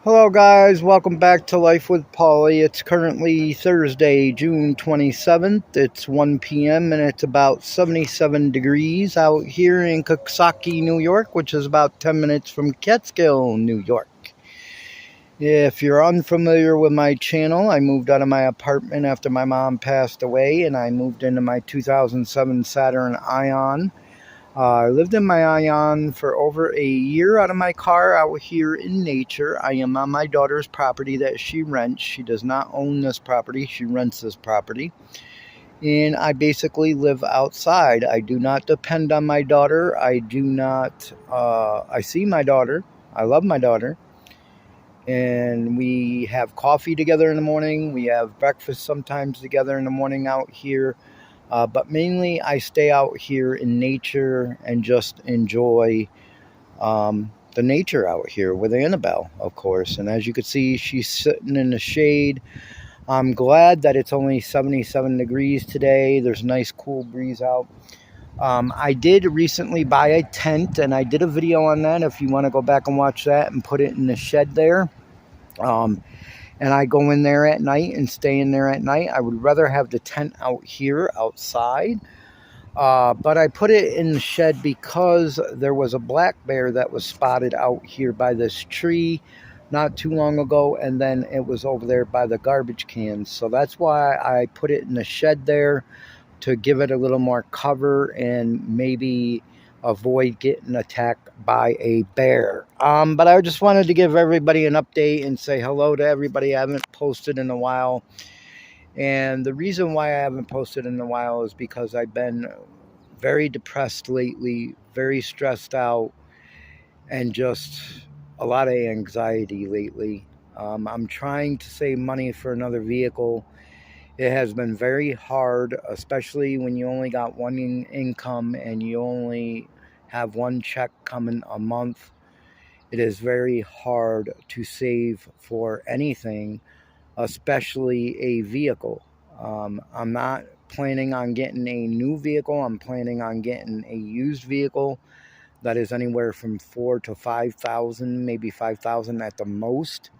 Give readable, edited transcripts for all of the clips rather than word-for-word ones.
Hello, guys. Welcome back to Life with Paulie. It's currently Thursday, June 27th. It's 1 p.m. and it's about 77 degrees out here in Coxsackie, New York, which is about 10 minutes from Catskill, New York. If you're unfamiliar with my channel, I moved out of my apartment after my mom passed away and I moved into my 2007 Saturn Ion. I lived in my Ion for over a year out of my car out here in nature. I am on my daughter's property that she rents. She does not own this property, she rents this property. And I basically live outside. I do not depend on my daughter. I do not, I see my daughter. I love my daughter. And we have coffee together in the morning. We have breakfast sometimes together in the morning out here. But mainly, I stay out here in nature and just enjoy the nature out here with Annabelle, of course. And as you can see, she's sitting in the shade. I'm glad that it's only 77 degrees today. There's a nice cool breeze out. I did recently buy a tent, and I did a video on that. If you want to go back and watch that and put it in the shed there. And I go in there at night and stay in there at night. I would rather have the tent out here outside. But I put it in the shed because there was a black bear that was spotted out here by this tree not too long ago, and then it was over there by the garbage cans. So that's why I put it in the shed there, to give it a little more cover and maybe avoid getting attacked by a bear. But I just wanted to give everybody an update and say hello to everybody. I haven't posted in a while. And the reason why I haven't posted in a while is because I've been very depressed lately, very stressed out, and just a lot of anxiety lately. I'm trying to save money for another vehicle. It has been very hard, especially when you only got one income and you only have one check coming a month. It is very hard to save for anything, especially a vehicle. I'm not planning on getting a new vehicle. I'm planning on getting a used vehicle that is anywhere from 4,000 to 5,000, maybe 5,000 at the most.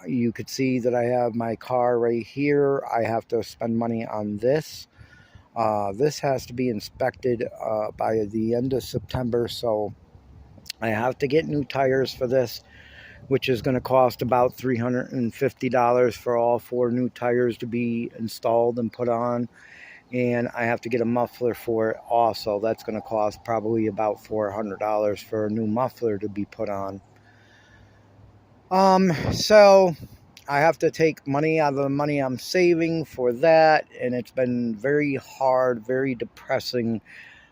You could see that I have my car right here. I have to spend money on this. This has to be inspected by the end of September, so I have to get new tires for this, which is going to cost about $350 for all four new tires to be installed and put on. And I have to get a muffler for it also. That's going to cost probably about $400 for a new muffler to be put on. So I have to take money out of the money I'm saving for that, and it's been very hard, very depressing.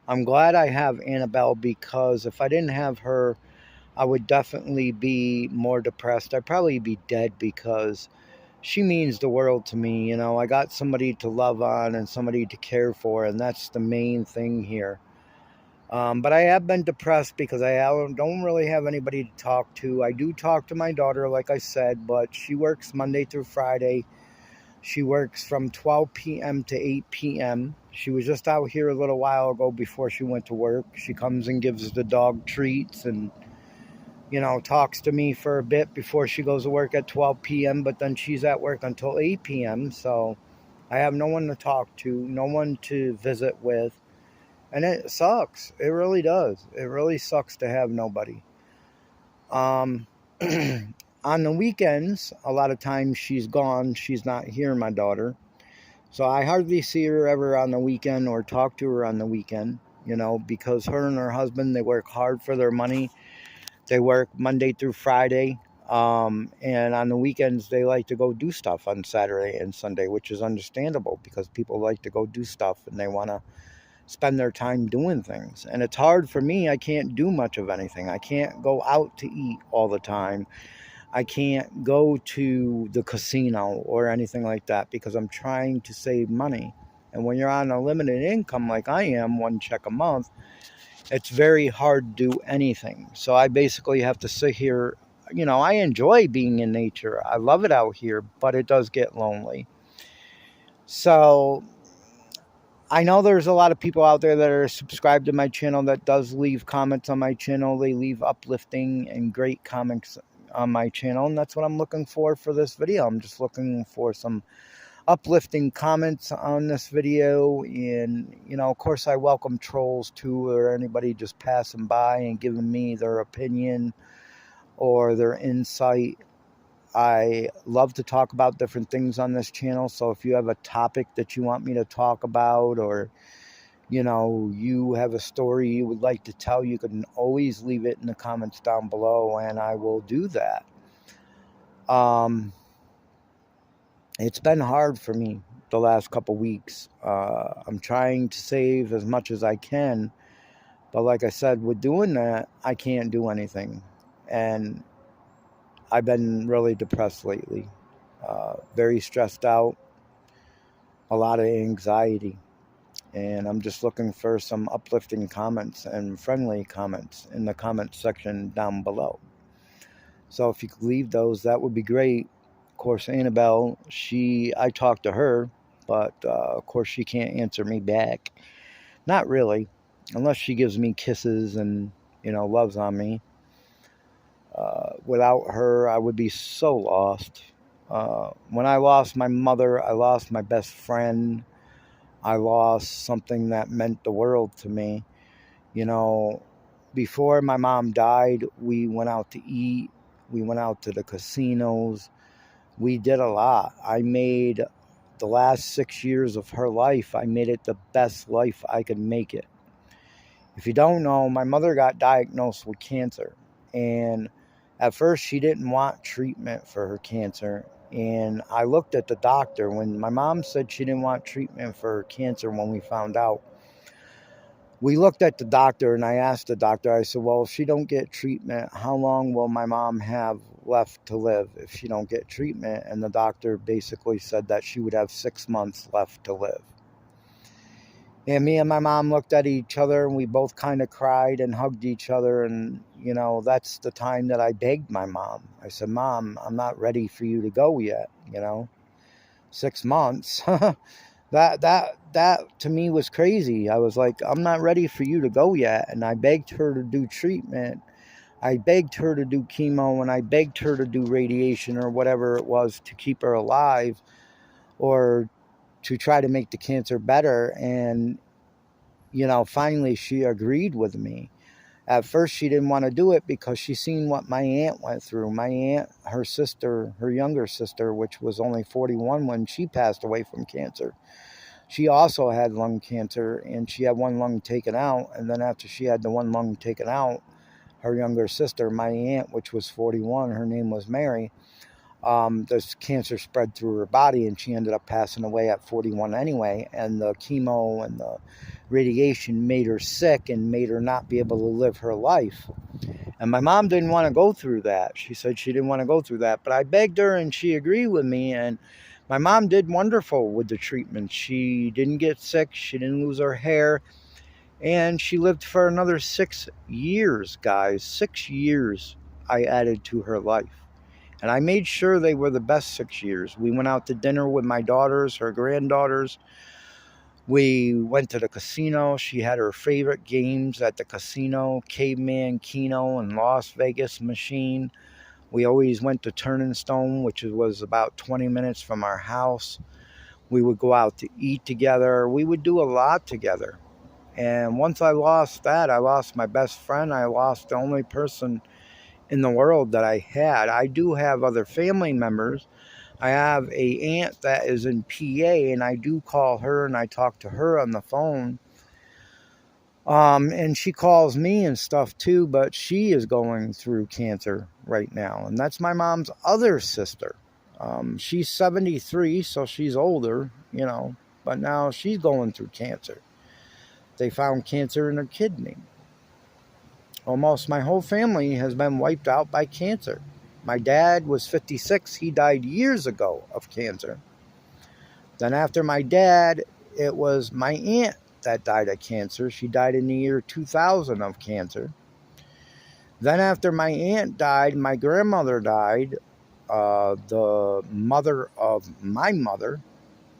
I'm glad I have Annabelle, because if I didn't have her, I would definitely be more depressed. I'd probably be dead, because she means the world to me. You know, I got somebody to love on and somebody to care for, and that's the main thing here. But I have been depressed because don't really have anybody to talk to. I do talk to my daughter, like I said, but she works Monday through Friday. She works from 12 p.m. to 8 p.m. She was just out here a little while ago before she went to work. She comes and gives the dog treats and, talks to me for a bit before she goes to work at 12 p.m., but then she's at work until 8 p.m., so I have no one to talk to, no one to visit with. And it sucks. It really does. It really sucks to have nobody. Um, on the weekends, a lot of times she's gone. She's not here, my daughter. So I hardly see her ever on the weekend or talk to her on the weekend, because her and her husband, they work hard for their money. They work Monday through Friday. And on the weekends, they like to go do stuff on Saturday and Sunday, which is understandable because people like to go do stuff and they want to spend their time doing things. And it's hard for me. I can't do much of anything. I can't go out to eat all the time. I can't go to the casino or anything like that because I'm trying to save money. And when you're on a limited income like I am, one check a month, it's very hard to do anything. So I basically have to sit here. I enjoy being in nature. I love it out here, but it does get lonely. So I know there's a lot of people out there that are subscribed to my channel that does leave comments on my channel. They leave uplifting and great comments on my channel, and that's what I'm looking for this video. I'm just looking for some uplifting comments on this video, and of course I welcome trolls too, or anybody just passing by and giving me their opinion or their insight. I love to talk about different things on this channel, so if you have a topic that you want me to talk about, or you have a story you would like to tell, you can always leave it in the comments down below, and I will do that. It's been hard for me the last couple weeks. I'm trying to save as much as I can, but like I said, with doing that, I can't do anything. And I've been really depressed lately, very stressed out, a lot of anxiety. And I'm just looking for some uplifting comments and friendly comments in the comment section down below. So if you could leave those, that would be great. Of course, Annabelle, I talked to her, but of course she can't answer me back. Not really, unless she gives me kisses and, loves on me. Without her, I would be so lost. When I lost my mother, I lost my best friend. I lost something that meant the world to me. Before my mom died, we went out to eat. We went out to the casinos. We did a lot. I made the last 6 years of her life, I made it the best life I could make it. If you don't know, my mother got diagnosed with cancer. And at first, she didn't want treatment for her cancer. And I looked at the doctor. When my mom said she didn't want treatment for her cancer when we found out, we looked at the doctor, and I asked the doctor, I said, well, if she don't get treatment, how long will my mom have left to live if she don't get treatment? And the doctor basically said that she would have 6 months left to live. And me and my mom looked at each other, and we both kind of cried and hugged each other. And, that's the time that I begged my mom. I said, Mom, I'm not ready for you to go yet, 6 months. That to me was crazy. I was like, I'm not ready for you to go yet. And I begged her to do treatment. I begged her to do chemo, and I begged her to do radiation or whatever it was to keep her alive, or to try to make the cancer better. And, finally she agreed with me. At first she didn't want to do it because she seen what my aunt went through. My aunt, her sister, her younger sister, which was only 41 when she passed away from cancer, she also had lung cancer, and she had one lung taken out. And then after she had the one lung taken out, her younger sister, my aunt, which was 41, her name was Mary, this cancer spread through her body, and she ended up passing away at 41 anyway. And the chemo and the radiation made her sick and made her not be able to live her life. And my mom didn't want to go through that. She said she didn't want to go through that. But I begged her, and she agreed with me. And my mom did wonderful with the treatment. She didn't get sick. She didn't lose her hair. And she lived for another 6 years, guys. 6 years I added to her life. And I made sure they were the best 6 years. We went out to dinner with my daughters, her granddaughters. We went to the casino. She had her favorite games at the casino, Caveman, Keno, and Las Vegas Machine. We always went to Turn and Stone, which was about 20 minutes from our house. We would go out to eat together. We would do a lot together. And once I lost that, I lost my best friend. I lost the only person in the world that I had. I do have other family members. I have an aunt that is in PA, and I do call her, and I talk to her on the phone. And she calls me and stuff too, but she is going through cancer right now. And that's my mom's other sister. She's 73, so she's older, but now she's going through cancer. They found cancer in her kidney. Almost my whole family has been wiped out by cancer. My dad was 56. He died years ago of cancer. Then after my dad, it was my aunt that died of cancer. She died in the year 2000 of cancer. Then after my aunt died, my grandmother died. The mother of my mother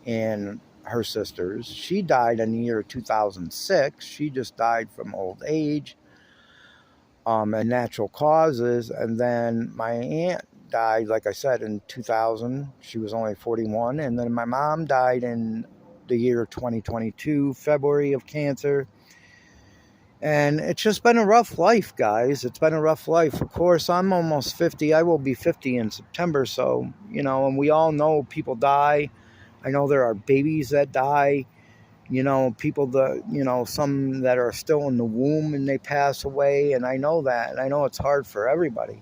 and her sisters, she died in the year 2006. She just died from old age. and natural causes. And then my aunt died, like I said, in 2000. She was only 41. And then my mom died in the year 2022, February, of cancer. And it's just been a rough life, guys. It's been a rough life. Of course, I'm almost 50. I will be 50 in September. So, and we all know people die. I know there are babies that die. People that, some that are still in the womb and they pass away. And I know that. And I know it's hard for everybody.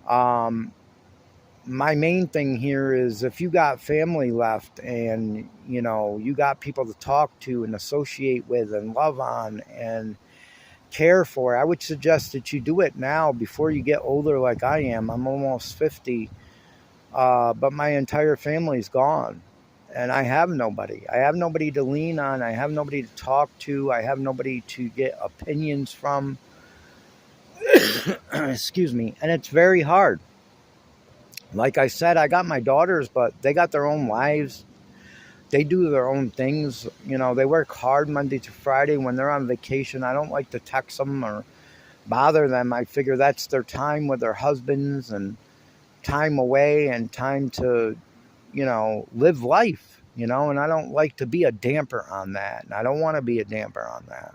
My main thing here is if you got family left and, you got people to talk to and associate with and love on and care for, I would suggest that you do it now before you get older like I am. I'm almost 50, but my entire family's gone. And I have nobody. I have nobody to lean on. I have nobody to talk to. I have nobody to get opinions from. Excuse me. And it's very hard. Like I said, I got my daughters, but they got their own lives. They do their own things. They work hard Monday to Friday. When they're on vacation, I don't like to text them or bother them. I figure that's their time with their husbands and time away and time to, live life, and I don't like to be a damper on that. And I don't want to be a damper on that.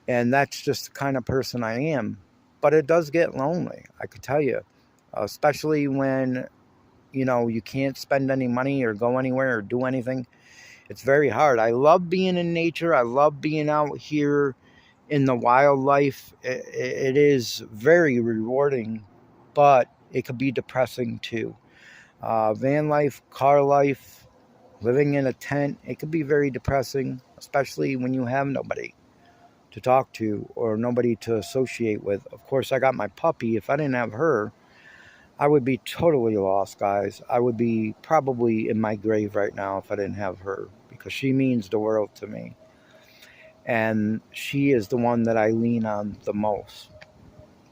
And that's just the kind of person I am. But it does get lonely, I could tell you, especially when, you can't spend any money or go anywhere or do anything. It's very hard. I love being in nature. I love being out here in the wildlife. It is very rewarding, but it could be depressing too. Van life, car life, living in a tent, it could be very depressing, especially when you have nobody to talk to or nobody to associate with. Of course, I got my puppy. If I didn't have her, I would be totally lost, guys. I would be probably in my grave right now if I didn't have her, because she means the world to me. And she is the one that I lean on the most.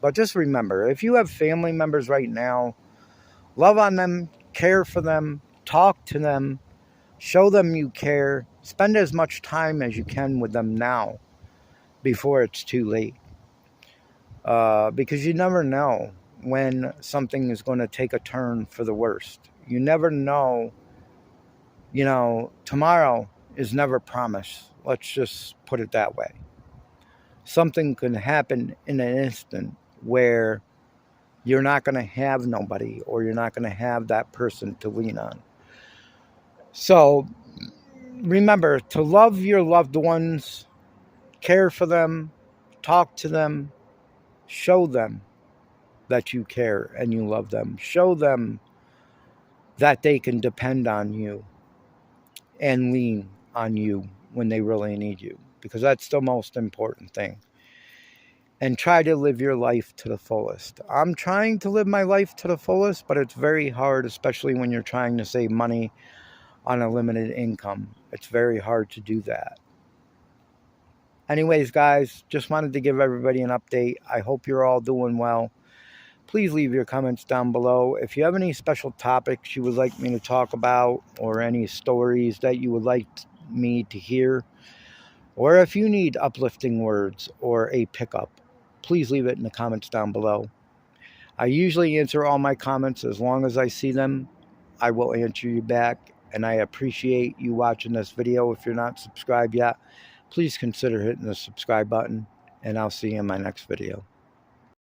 But just remember, if you have family members right now, love on them, care for them, talk to them, show them you care. Spend as much time as you can with them now before it's too late. Because you never know when something is going to take a turn for the worst. You never know. Tomorrow is never promised. Let's just put it that way. Something can happen in an instant where you're not going to have nobody, or you're not going to have that person to lean on. So remember to love your loved ones, care for them, talk to them, show them that you care and you love them. Show them that they can depend on you and lean on you when they really need you, because that's the most important thing. And try to live your life to the fullest. I'm trying to live my life to the fullest, but it's very hard, especially when you're trying to save money on a limited income. It's very hard to do that. Anyways, guys, just wanted to give everybody an update. I hope you're all doing well. Please leave your comments down below. If you have any special topics you would like me to talk about, or any stories that you would like me to hear, or if you need uplifting words or a pickup, please leave it in the comments down below. I usually answer all my comments as long as I see them. I will answer you back, and I appreciate you watching this video. If you're not subscribed yet, please consider hitting the subscribe button, and I'll see you in my next video.